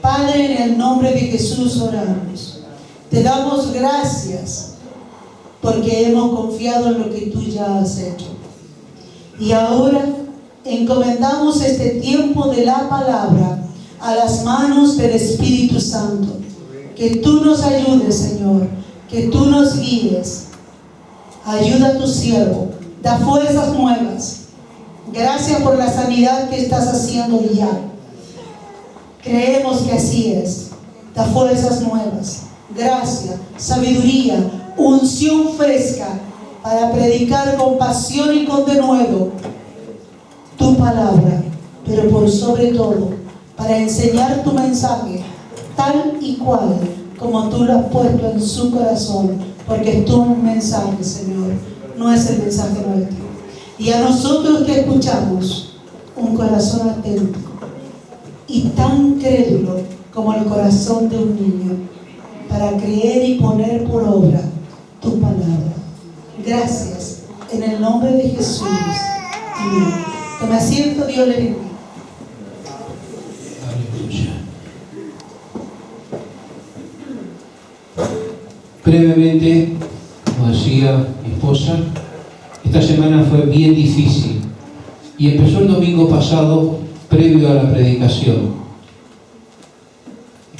Padre, en el nombre de Jesús oramos. Te damos gracias porque hemos confiado en lo que tú ya has hecho. Y ahora encomendamos este tiempo de la palabra a las manos del Espíritu Santo. Que tú nos ayudes, Señor, que tú nos guíes. Ayuda a tu siervo, da fuerzas nuevas. Gracias por la sanidad que estás haciendo ya. Creemos que así es. Da fuerzas nuevas. Gracias, sabiduría, unción fresca para predicar con pasión y con denuedo tu palabra, pero por sobre todo para enseñar tu mensaje tal y cual como tú lo has puesto en su corazón, porque es tu mensaje, Señor, no es el mensaje nuestro. Y a nosotros que escuchamos, un corazón atento y tan crédulo como el corazón de un niño, para creer y poner por obra tu palabra. Gracias, en el nombre de Jesús. Amén. Tome asiento, Dios le bendiga. Aleluya. Brevemente, como decía mi esposa, esta semana fue bien difícil y empezó el domingo pasado previo a la predicación.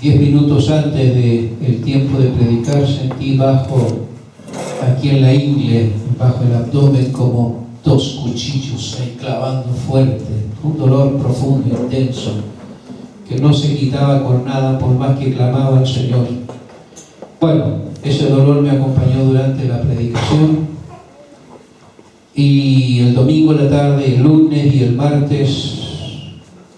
10 minutos antes del tiempo de predicar sentí aquí en la ingle, bajo el abdomen, como 2 cuchillos ahí clavando fuerte, un dolor profundo, intenso, que no se quitaba con nada por más que clamaba al Señor. Bueno, ese dolor me acompañó durante la predicación y el domingo en la tarde, el lunes y el martes,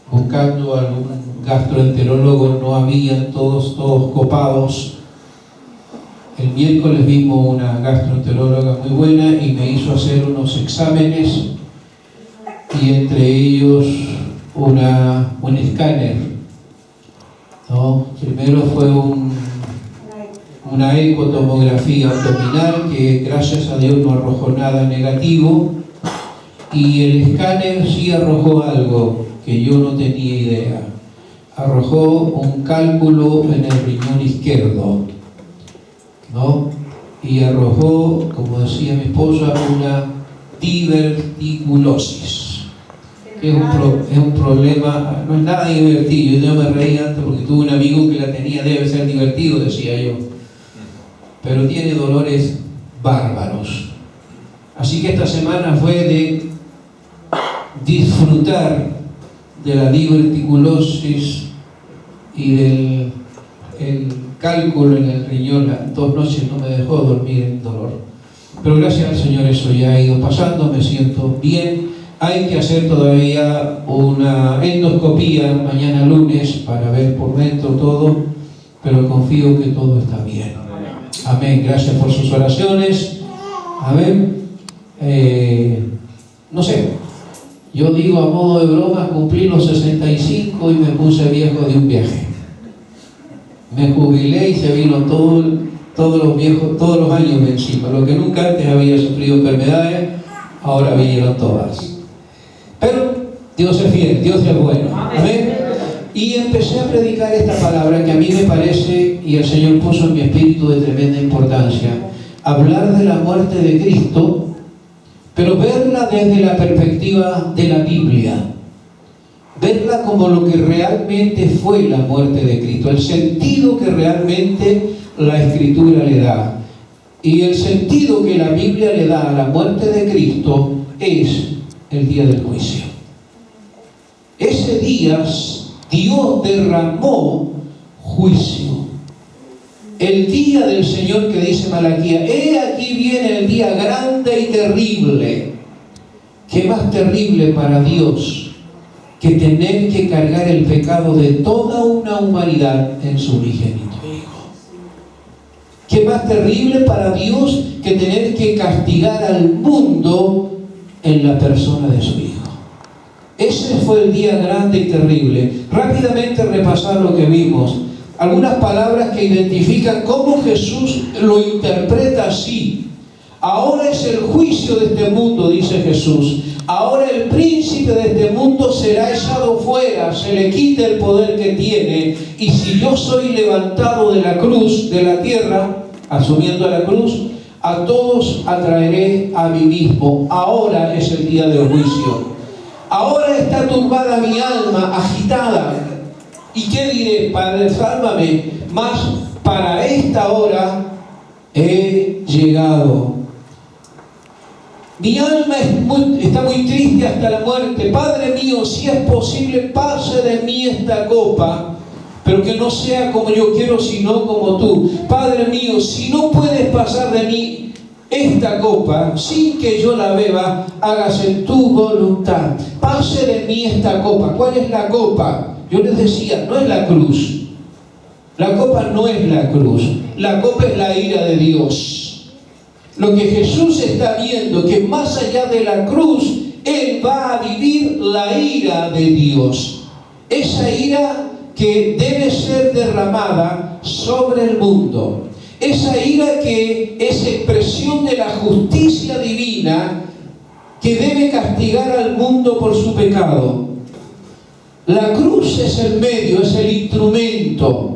buscando algún gastroenterólogo, no habían, todos copados. El miércoles vimos una gastroenteróloga muy buena y me hizo hacer unos exámenes, y entre ellos un escáner, ¿no? Primero fue una ecotomografía abdominal que gracias a Dios no arrojó nada negativo, y el escáner sí arrojó algo que yo no tenía idea. Arrojó un cálculo en el riñón izquierdo, ¿no? Y arrojó, como decía mi esposa, una diverticulosis, que es un problema, no es nada divertido. Yo me reí antes porque tuve un amigo que la tenía, debe ser divertido, decía yo, pero tiene dolores bárbaros. Así que esta semana fue de disfrutar de la diverticulosis y del cálculo en el riñón. 2 noches no me dejó dormir en dolor, pero gracias al Señor eso ya ha ido pasando, me siento bien. Hay que hacer todavía una endoscopía mañana lunes para ver por dentro todo, pero confío que todo está bien. Amén. Gracias por sus oraciones. Amén. No sé, yo digo a modo de broma, cumplí los 65 y me puse viejo de un viaje. Me jubilé y se vino todos los años de encima. Lo que nunca antes había sufrido enfermedades, ahora vinieron todas. Pero Dios es fiel, Dios es bueno. Amén. Y empecé a predicar esta palabra que a mí me parece, y el Señor puso en mi espíritu de tremenda importancia, hablar de la muerte de Cristo, pero verla desde la perspectiva de la Biblia, verla como lo que realmente fue la muerte de Cristo, el sentido que realmente la Escritura le da. Y el sentido que la Biblia le da a la muerte de Cristo es el día del juicio. Ese día Dios derramó juicio. El día del Señor que dice Malaquías, he aquí viene el día grande y terrible. ¿Qué más terrible para Dios que tener que cargar el pecado de toda una humanidad en su unigénito Hijo? ¿Qué más terrible para Dios que tener que castigar al mundo en la persona de su Hijo? Ese fue el día grande y terrible. Rápidamente repasar lo que vimos. Algunas palabras que identifican cómo Jesús lo interpreta así. Ahora es el juicio de este mundo, dice Jesús. Ahora el príncipe de este mundo será echado fuera, se le quita el poder que tiene, y si yo soy levantado de la cruz, de la tierra, asumiendo la cruz, a todos atraeré a mí mismo. Ahora es el día del juicio. Ahora está turbada mi alma, agitada. ¿Y qué diré? Padre, sálvame. Mas para esta hora he llegado. Mi alma está muy triste hasta la muerte. Padre mío, si es posible, pase de mí esta copa, pero que no sea como yo quiero, sino como tú. Padre mío, si no puedes pasar de mí esta copa, sin que yo la beba, hágase tu voluntad. Pase de mí esta copa. ¿Cuál es la copa? Yo les decía, no es la cruz. La copa no es la cruz. La copa es la ira de Dios. Lo que Jesús está viendo, que más allá de la cruz, Él va a vivir la ira de Dios. Esa ira que debe ser derramada sobre el mundo. Esa ira que es expresión de la justicia divina que debe castigar al mundo por su pecado. La cruz es el medio, es el instrumento.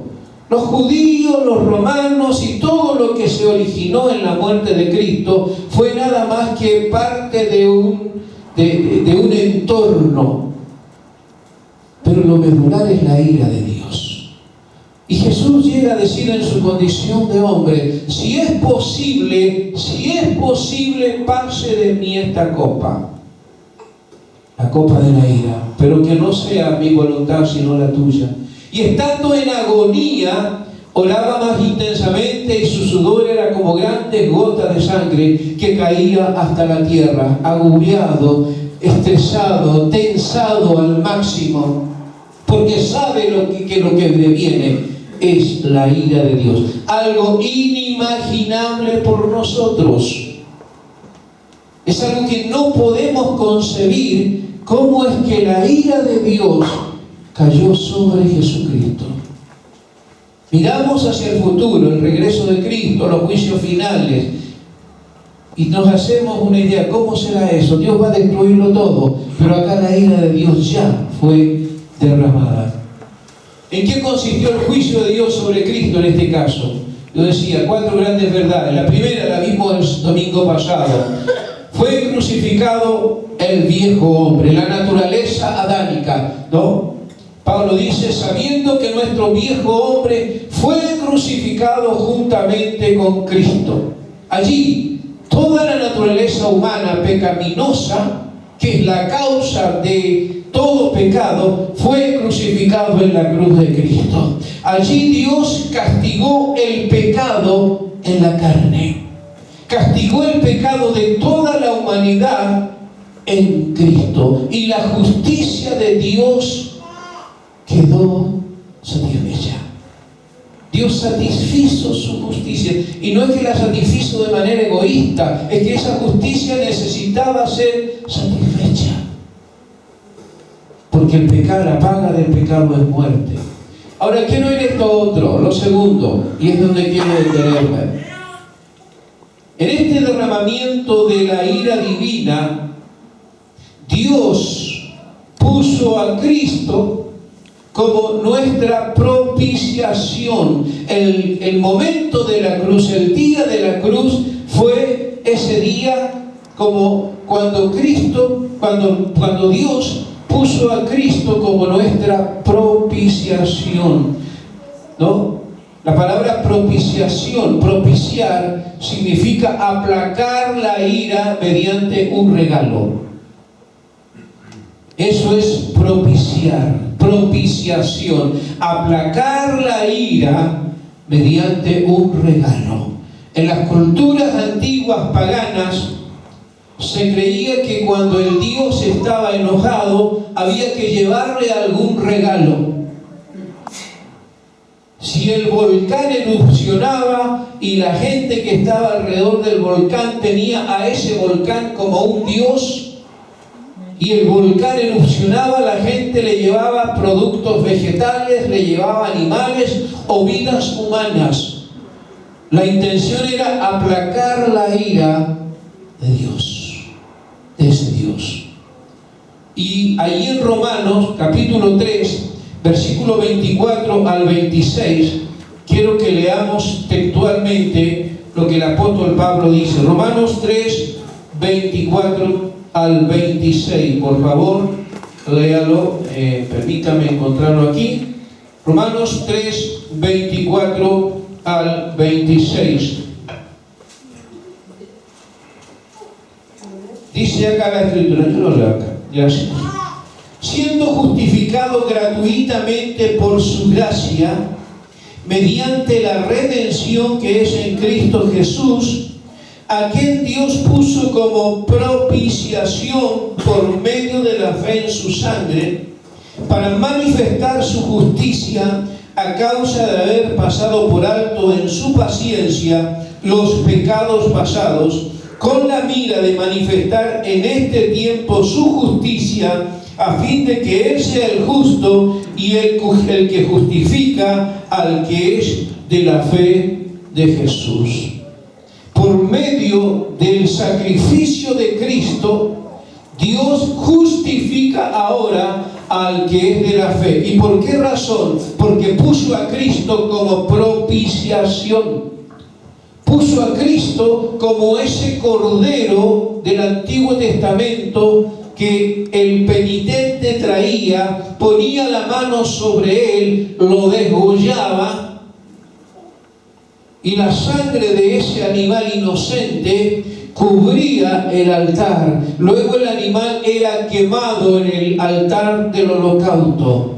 Los judíos, los romanos y todo lo que se originó en la muerte de Cristo fue nada más que parte de un entorno. Pero lo medular es la ira de Dios. Y Jesús llega a decir en su condición de hombre, si es posible, pase de mí esta copa. La copa de la ira, pero que no sea mi voluntad sino la tuya. Y estando en agonía, oraba más intensamente y su sudor era como grandes gotas de sangre que caía hasta la tierra, agobiado, estresado, tensado al máximo, porque sabe que lo que le viene es la ira de Dios. Algo inimaginable por nosotros. Es algo que no podemos concebir, cómo es que la ira de Dios cayó sobre Jesucristo. Miramos hacia el futuro, el regreso de Cristo, los juicios finales, y nos hacemos una idea, ¿cómo será eso? Dios va a destruirlo todo, pero acá la ira de Dios ya fue derramada. ¿En qué consistió el juicio de Dios sobre Cristo en este caso? Yo decía, 4 grandes verdades. La primera la vimos el domingo pasado. Fue crucificado el viejo hombre, la naturaleza adánica, ¿no? Pablo dice, sabiendo que nuestro viejo hombre fue crucificado juntamente con Cristo. Allí, toda la naturaleza humana pecaminosa, que es la causa de todo pecado, fue crucificado en la cruz de Cristo. Allí Dios castigó el pecado en la carne. Castigó el pecado de toda la humanidad en Cristo. Y la justicia de Dios quedó satisfecha. Dios satisfizo su justicia. Y no es que la satisfizo de manera egoísta, es que esa justicia necesitaba ser satisfecha. Porque el pecado, la paga del pecado es muerte. Ahora quiero ir a esto otro, lo segundo, y es donde quiero detenerme. En este derramamiento de la ira divina, Dios puso a Cristo como nuestra propiciación. El momento de la cruz, el día de la cruz, fue ese día como cuando Dios puso a Cristo como nuestra propiciación, ¿no? La palabra propiciación, propiciar, significa aplacar la ira mediante un regalo. Eso es propiciar, propiciación, aplacar la ira mediante un regalo. En las culturas antiguas paganas se creía que cuando el Dios estaba enojado había que llevarle algún regalo. Si el volcán erupcionaba y la gente que estaba alrededor del volcán tenía a ese volcán como un dios, y el volcán erupcionaba, la gente le llevaba productos vegetales, le llevaba animales o vidas humanas. La intención era aplacar la ira de Dios, de ese Dios. Y allí en Romanos, capítulo 3, versículo 24 al 26, quiero que leamos textualmente lo que el apóstol Pablo dice. Romanos 3, 24 al 26, por favor, léalo, permítame encontrarlo aquí. Romanos 3, 24 al 26. Dice acá la escritura, yo lo leo acá, gracias. Siendo justificado gratuitamente por su gracia, mediante la redención que es en Cristo Jesús, a quien Dios puso como propiciación por medio de la fe en su sangre, para manifestar su justicia a causa de haber pasado por alto en su paciencia los pecados pasados, con la mira de manifestar en este tiempo su justicia, a fin de que Él sea el justo y el que justifica al que es de la fe de Jesús. Por medio del sacrificio de Cristo, Dios justifica ahora al que es de la fe. ¿Y por qué razón? Porque puso a Cristo como propiciación. Puso a Cristo como ese cordero del Antiguo Testamento que el penitente traía, ponía la mano sobre él, lo degollaba, y la sangre de ese animal inocente cubría el altar. Luego el animal era quemado en el altar del holocausto.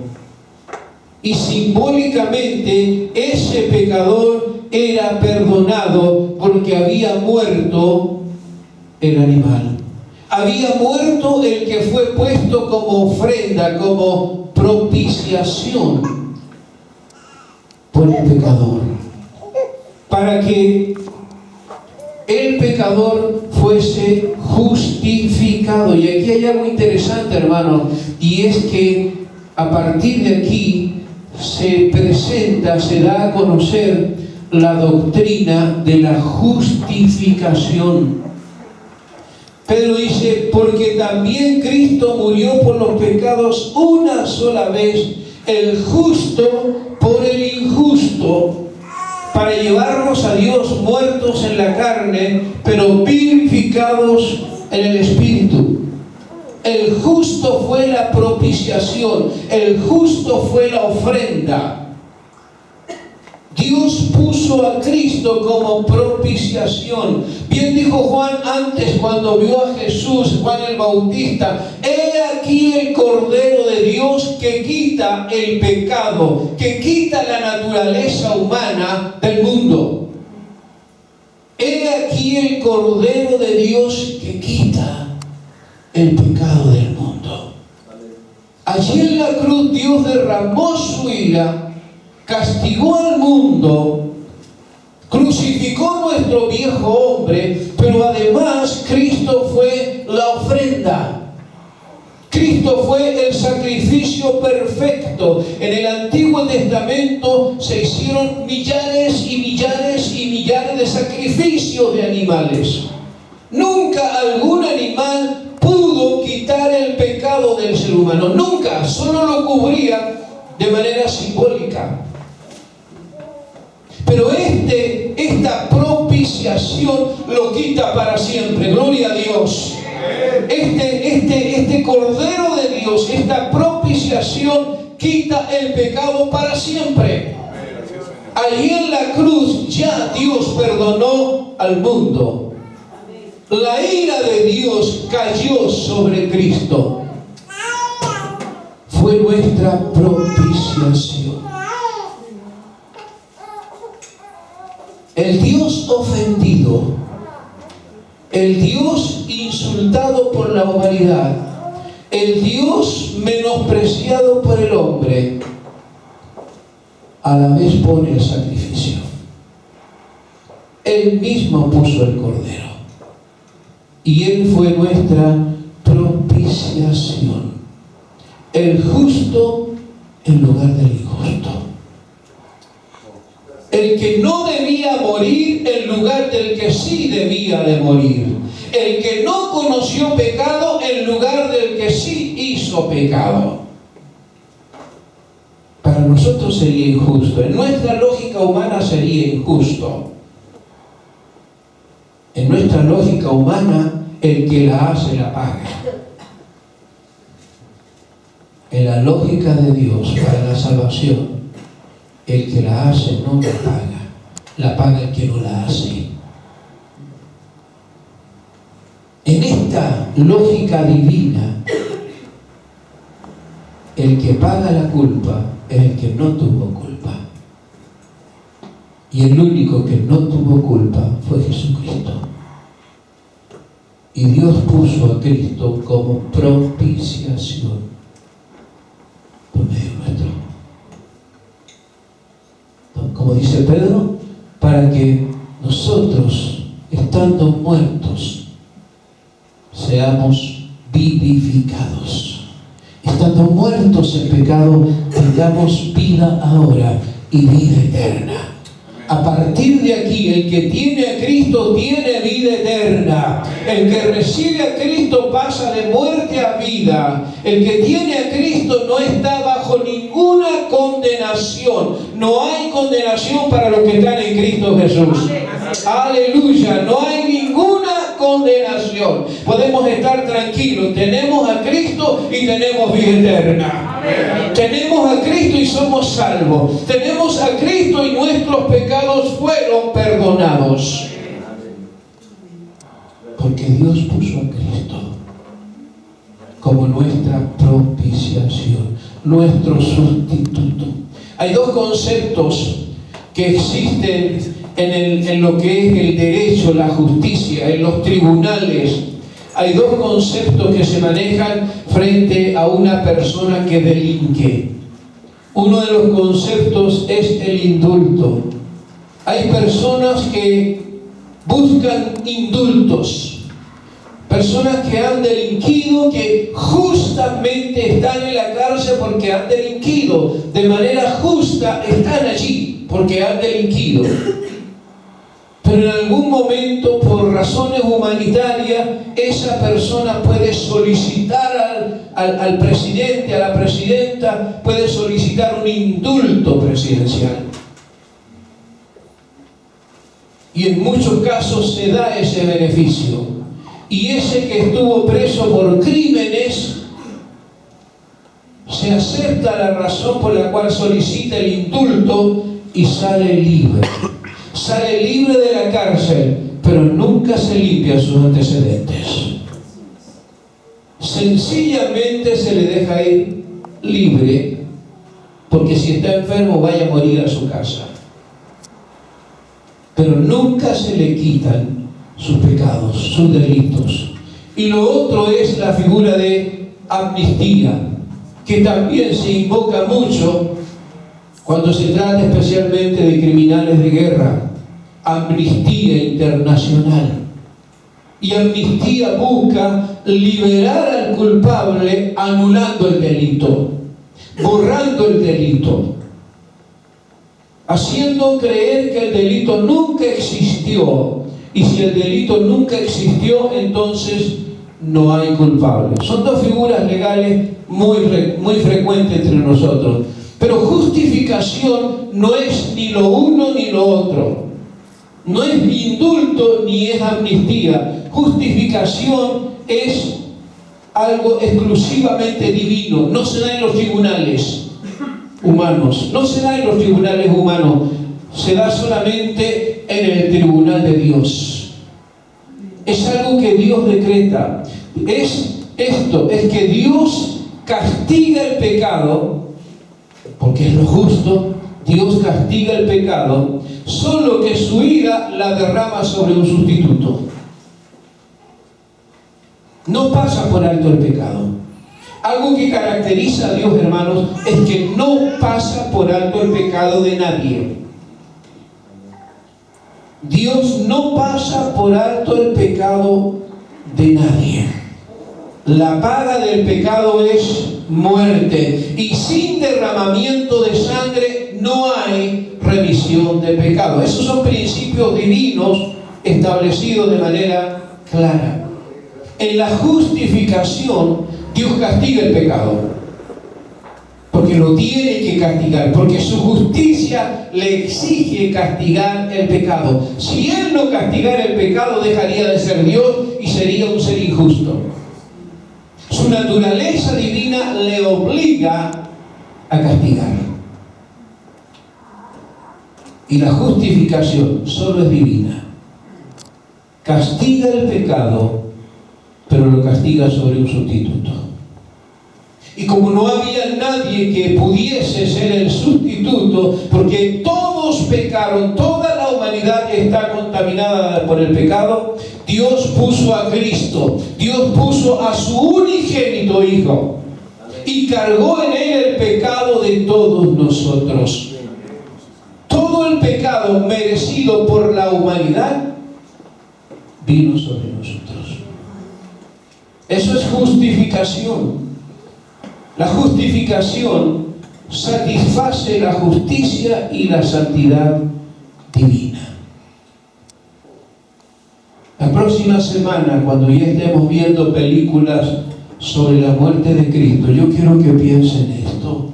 Y simbólicamente ese pecador era perdonado porque había muerto el animal. Había muerto el que fue puesto como ofrenda, como propiciación por el pecador, para que el pecador fuese justificado. Y aquí hay algo interesante, hermano, y es que a partir de aquí se da a conocer la doctrina de la justificación. Pedro dice, porque también Cristo murió por los pecados una sola vez, el justo por el injusto, para llevarnos a Dios muertos en la carne, pero vivificados en el Espíritu. El justo fue la propiciación, el justo fue la ofrenda. Dios puso a Cristo como propiciación. Bien dijo Juan antes cuando vio a Jesús, Juan el Bautista: he aquí el Cordero de Dios que quita el pecado, que quita la naturaleza humana del mundo. He aquí el Cordero de Dios que quita el pecado del mundo. Allí en la cruz Dios derramó su ira, castigó al mundo, crucificó nuestro viejo hombre, pero además Cristo fue la ofrenda. Cristo fue el sacrificio perfecto. En el Antiguo Testamento se hicieron millares y millares y millares de sacrificios de animales. Nunca algún animal pudo quitar el pecado del ser humano. Nunca, solo lo cubría de manera simbólica. Pero esta propiciación lo quita para siempre. Gloria a Dios. Este Cordero de Dios, esta propiciación quita el pecado para siempre. Allí en la cruz ya Dios perdonó al mundo. La ira de Dios cayó sobre Cristo. Fue nuestra propiciación. El Dios ofendido, el Dios insultado por la humanidad, el Dios menospreciado por el hombre, a la vez pone el sacrificio. Él mismo puso el cordero. Y Él fue nuestra propiciación. El justo en lugar del injusto. El que no debía morir en lugar del que sí debía de morir. El que no conoció pecado en lugar del que sí hizo hizo pecado. Para nosotros sería injusto. En nuestra lógica humana sería injusto. En nuestra lógica humana, el que la hace la paga. En la lógica de Dios para la salvación, el que la hace no la paga. La paga el que no la hace. En esta lógica divina, el que paga la culpa es el que no tuvo culpa. Y el único que no tuvo culpa fue Jesucristo. Y Dios puso a Cristo como propiciación por medio nuestro. Como dice Pedro, para que nosotros, estando muertos, seamos vivificados. Estando muertos en pecado, tengamos vida ahora y vida eterna. A partir de aquí, el que tiene a Cristo tiene vida eterna. El que recibe a Cristo pasa de muerte a vida. El que tiene a Cristo no está bajo ninguna condenación. No hay condenación para los que están en Cristo Jesús. Aleluya, no hay ninguna condenación. Podemos estar tranquilos. Tenemos a Cristo y tenemos vida eterna. Tenemos a Cristo y somos salvos. Tenemos a Cristo y nuestros pecados fueron perdonados. Porque Dios puso a Cristo como nuestra propiciación, nuestro sustituto. Hay dos conceptos que existen en lo que es el derecho, la justicia, en los tribunales. Hay dos conceptos que se manejan frente a una persona que delinque. Uno de los conceptos es el indulto. Hay personas que buscan indultos. Personas que han delinquido, que justamente están en la cárcel porque han delinquido. De manera justa están allí porque han delinquido. Pero en algún momento, por razones humanitarias, esa persona puede solicitar al presidente, a la presidenta, puede solicitar un indulto presidencial. Y en muchos casos se da ese beneficio. Y ese que estuvo preso por crímenes, se acepta la razón por la cual solicita el indulto y sale libre. Sale libre de la cárcel, pero nunca se limpia sus antecedentes. Sencillamente se le deja ir libre, porque si está enfermo vaya a morir a su casa. Pero nunca se le quitan sus pecados, sus delitos. Y lo otro es la figura de amnistía, que también se invoca mucho cuando se trata especialmente de criminales de guerra. Amnistía internacional. Y amnistía busca liberar al culpable anulando el delito, borrando el delito, haciendo creer que el delito nunca existió. Y si el delito nunca existió, entonces no hay culpable. Son dos figuras legales muy frecuentes entre nosotros. Pero justificación no es ni lo uno ni lo otro. No es ni indulto ni es amnistía. Justificación es algo exclusivamente divino. No se da en los tribunales humanos. No se da en los tribunales humanos. Se da solamente en el tribunal de Dios. Es algo que Dios decreta. Es que Dios castiga el pecado, porque es lo justo. Dios castiga el pecado, solo que su ira la derrama sobre un sustituto. No pasa por alto el pecado. Algo que caracteriza a Dios, hermanos, es que no pasa por alto el pecado de nadie. Dios no pasa por alto el pecado de nadie. La paga del pecado es muerte, y sin derramamiento de sangre no hay remisión de pecado. Esos son principios divinos establecidos de manera clara. En la justificación, Dios castiga el pecado. Porque lo tiene que castigar, porque su justicia le exige castigar el pecado. Si Él no castigara el pecado, dejaría de ser Dios y sería un ser injusto. Su naturaleza divina le obliga a castigar. Y la justificación solo es divina. Castiga el pecado, pero lo castiga sobre un sustituto. Y como no había nadie que pudiese ser el sustituto, porque todos pecaron, toda la humanidad está contaminada por el pecado, Dios puso a Cristo, Dios puso a su unigénito Hijo y cargó en Él el pecado de todos nosotros. Todo el pecado merecido por la humanidad vino sobre nosotros. Eso es justificación. La justificación satisface la justicia y la santidad divina. La próxima semana, cuando ya estemos viendo películas sobre la muerte de Cristo, yo quiero que piensen esto.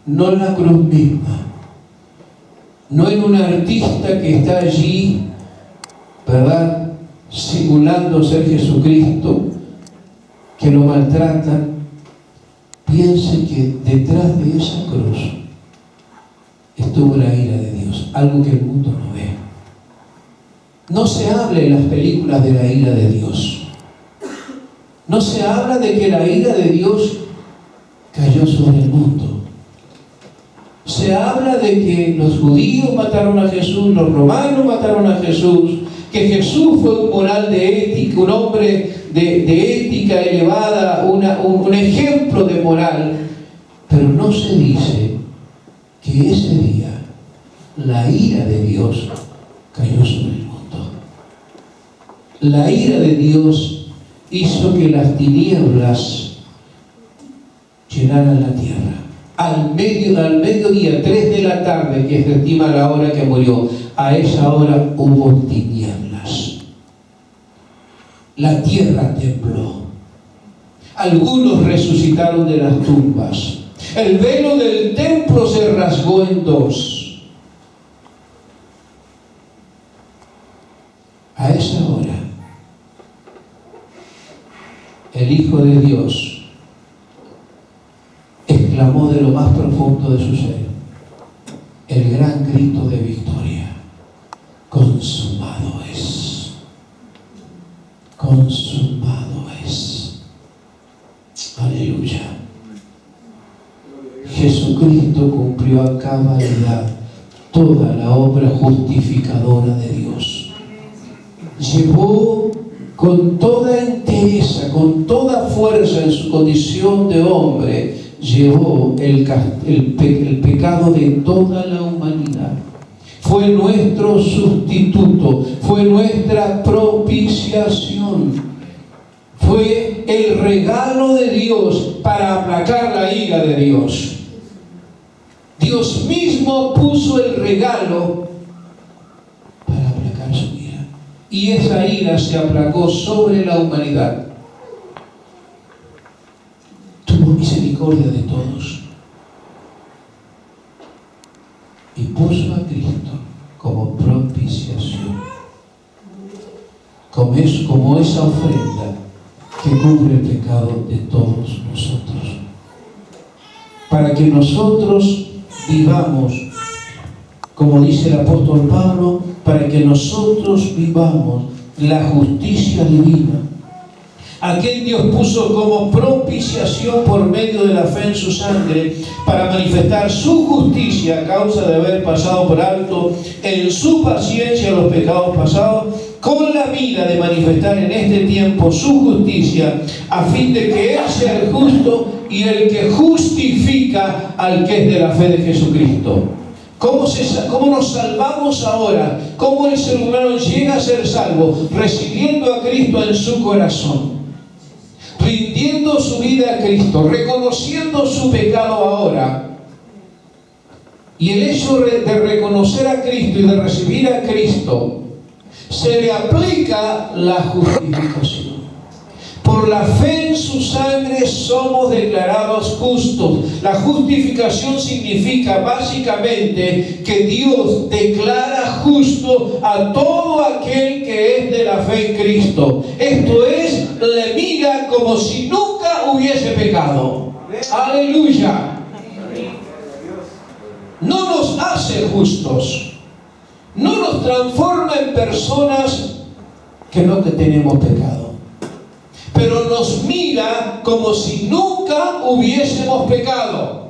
No en la cruz misma, no en un artista que está allí, ¿verdad?, simulando ser Jesucristo, que lo maltratan. Piense que detrás de esa cruz estuvo la ira de Dios, algo que el mundo no ve. No se habla en las películas de la ira de Dios. No se habla de que la ira de Dios cayó sobre el mundo. Se habla de que los judíos mataron a Jesús, los romanos mataron a Jesús, que Jesús fue un moral de ética, un hombre de ética elevada, un ejemplo de moral, pero no se dice que ese día la ira de Dios cayó sobre el mundo. La ira de Dios hizo que las tinieblas llenaran la tierra. Al mediodía, 3 de la tarde, que se estima la hora que murió, a esa hora hubo tinieblas. La tierra tembló. Algunos resucitaron de las tumbas. El velo del templo se rasgó en dos. A esa hora, el Hijo de Dios exclamó de lo más profundo de su ser el gran grito de victoria: consumado es. Consumado es. Aleluya. Jesucristo cumplió a cabalidad toda la obra justificadora de Dios. Llevó con toda entereza, con toda fuerza en su condición de hombre, llevó el pecado de toda la humanidad. Fue nuestro sustituto, fue nuestra propiciación, fue el regalo de Dios para aplacar la ira de Dios. Dios mismo puso el regalo para aplacar su ira, y esa ira se aplacó sobre la humanidad. Tuvo misericordia de todos y puso a Cristo como propiciación, como esa ofrenda que cubre el pecado de todos nosotros, para que nosotros vivamos, como dice el apóstol Pablo, para que nosotros vivamos la justicia divina. Aquel Dios puso como propiciación por medio de la fe en su sangre para manifestar su justicia a causa de haber pasado por alto en su paciencia los pecados pasados, con la mira de manifestar en este tiempo su justicia, a fin de que Él sea el justo y el que justifica al que es de la fe de Jesucristo. ¿Cómo nos salvamos ahora? ¿Cómo el ser humano llega a ser salvo? Recibiendo a Cristo en su corazón, rindiendo su vida a Cristo, reconociendo su pecado ahora. Y el hecho de reconocer a Cristo y de recibir a Cristo, se le aplica la justificación. Por la fe en su sangre somos declarados justos. La justificación significa básicamente que Dios declara justo a todo aquel que es de la fe en Cristo. Esto es, le mira como si nunca hubiese pecado. Aleluya. No nos hace justos. No nos transforma en personas que no tenemos pecado. Pero nos mira como si nunca hubiésemos pecado.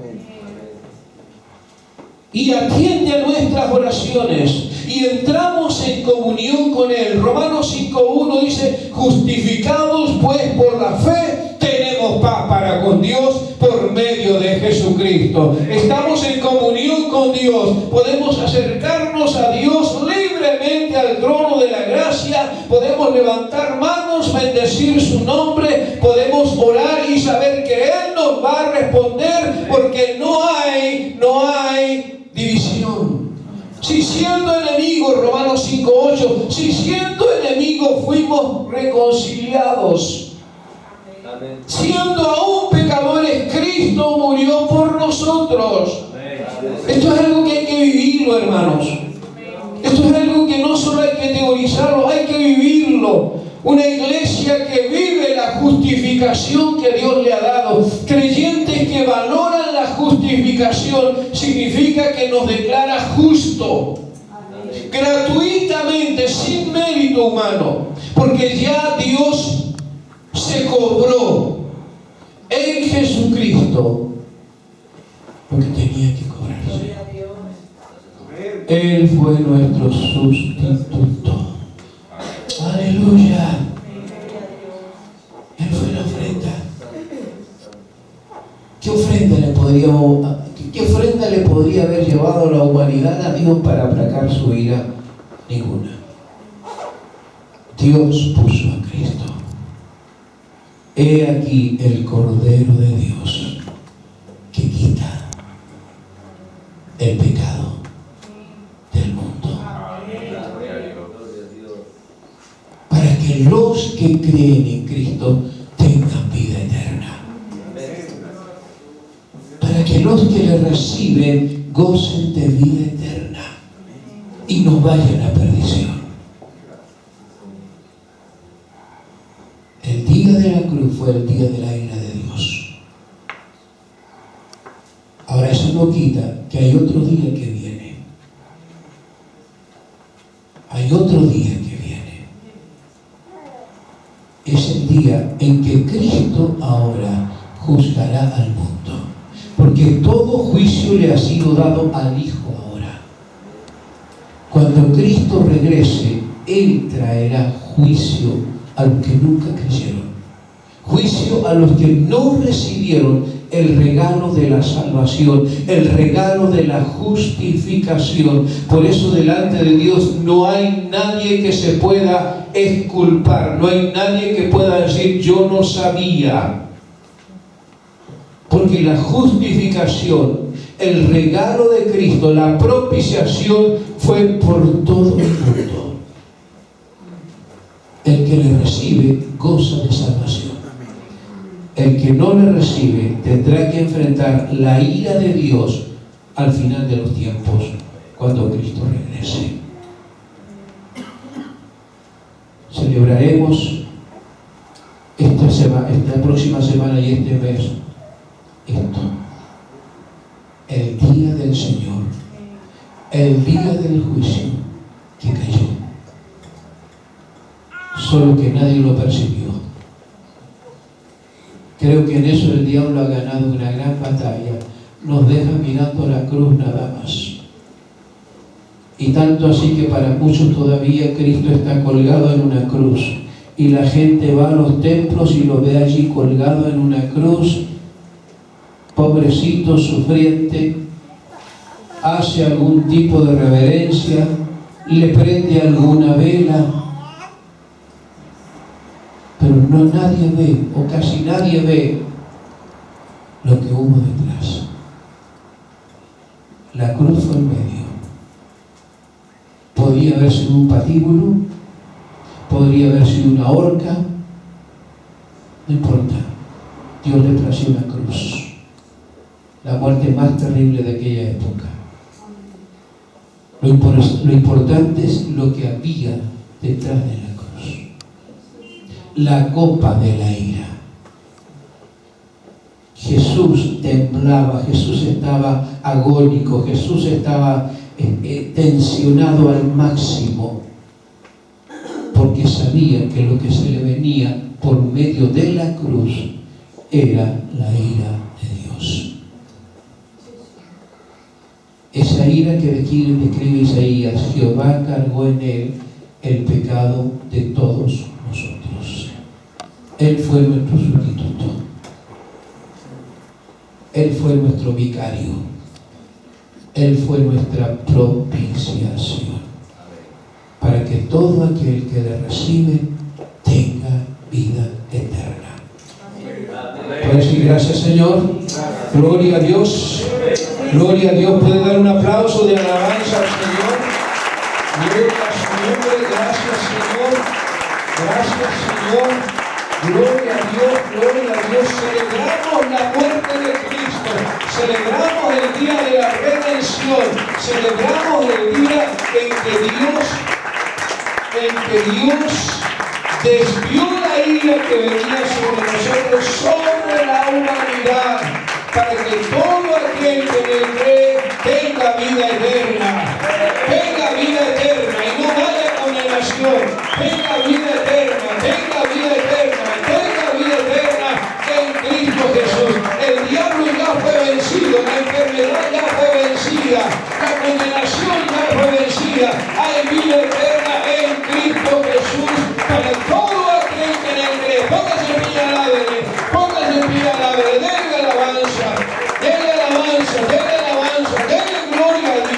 Y atiende a nuestras oraciones. Y entramos en comunión con Él. Romanos 5:1 dice, justificados pues por la fe, tenemos paz para con Dios por medio de Jesucristo. Estamos en comunión con Dios. Podemos acercarnos a Dios libremente al trono de la gracia. Podemos levantar manos, bendecir su nombre. Podemos orar y saber que Él nos va a responder, porque no hay división. Si siendo enemigos, Romanos 5:8, si siendo enemigos fuimos reconciliados. Siendo aún pecadores, Cristo murió por nosotros. Esto es algo que hay que vivirlo, hermanos. Esto es algo que no solo hay que teorizarlo, hay que vivirlo. Una iglesia que vive la justificación que Dios le ha dado. Creyentes que valoran la justificación significa que nos declara justo. Gratuitamente, sin mérito humano. Porque ya Dios se cobró en Jesucristo lo que tenía que cobrarse. Él fue nuestro sustituto. Aleluya. Él fue la ofrenda. ¿Qué ofrenda le podría haber llevado la humanidad a Dios para aplacar su ira? Ninguna. Dios puso a Cristo. He aquí el Cordero de Dios que quita el pecado del mundo. Para que los que creen en Cristo tengan vida eterna. Para que los que le reciben gocen de vida eterna y no vayan a perdición. El día de la cruz fue el día de la ira de Dios. Ahora eso no quita que hay otro día que viene. Hay otro día que viene. Es el día en que Cristo ahora juzgará al mundo. Porque todo juicio le ha sido dado al Hijo ahora. Cuando Cristo regrese, Él traerá juicio a los que nunca creyeron. Juicio a los que no recibieron el regalo de la salvación, el regalo de la justificación. Por eso delante de Dios no hay nadie que se pueda exculpar, no hay nadie que pueda decir yo no sabía. Porque la justificación, el regalo de Cristo, la propiciación fue por todo el mundo. El que le recibe goza de salvación. El que no le recibe tendrá que enfrentar la ira de Dios al final de los tiempos, cuando Cristo regrese. Celebraremos esta próxima semana y este mes esto. El día del Señor, el día del juicio que cayó. Solo que nadie lo percibió. Creo que en eso el diablo ha ganado una gran batalla. Nos deja mirando la cruz nada más. Y tanto así que para muchos todavía Cristo está colgado en una cruz. Y la gente va a los templos y lo ve allí colgado en una cruz, pobrecito, sufriente, hace algún tipo de reverencia, le prende alguna vela, pero no nadie ve, o casi nadie ve, lo que hubo detrás. La cruz fue en medio. Podría haber sido un patíbulo, podría haber sido una horca, No importa. Dios le trajo una cruz. La muerte más terrible de aquella época. Lo importante es lo que había detrás de la cruz. La copa de la ira. Jesús temblaba, Jesús estaba agónico, Jesús estaba tensionado al máximo, porque sabía que lo que se le venía por medio de la cruz era la ira de Dios. Esa ira que describe Isaías, Jehová cargó en él el pecado de todos nosotros. Él fue nuestro sustituto. Él fue nuestro vicario. Él fue nuestra propiciación. Para que todo aquel que le recibe tenga vida eterna. ¿Puede decir gracias, Señor? Gloria a Dios. Gloria a Dios. ¿Puede dar un aplauso de alabanza al Señor? Gloria a su nombre. Gracias, Señor. Gracias, Señor. Gloria a Dios, gloria a Dios. Celebramos la muerte de Cristo. Celebramos el día de la redención. Celebramos el día en que Dios desvió la ira que venía sobre nosotros, sobre la humanidad, para que todo aquel que le cree tenga vida eterna. Tenga vida eterna y no vaya a condenación. Tenga vida eterna, tenga vida eterna, tenga vida eterna en Cristo Jesús. El diablo ya fue vencido, la enfermedad ya fue vencida, la condenación ya fue vencida. Hay vida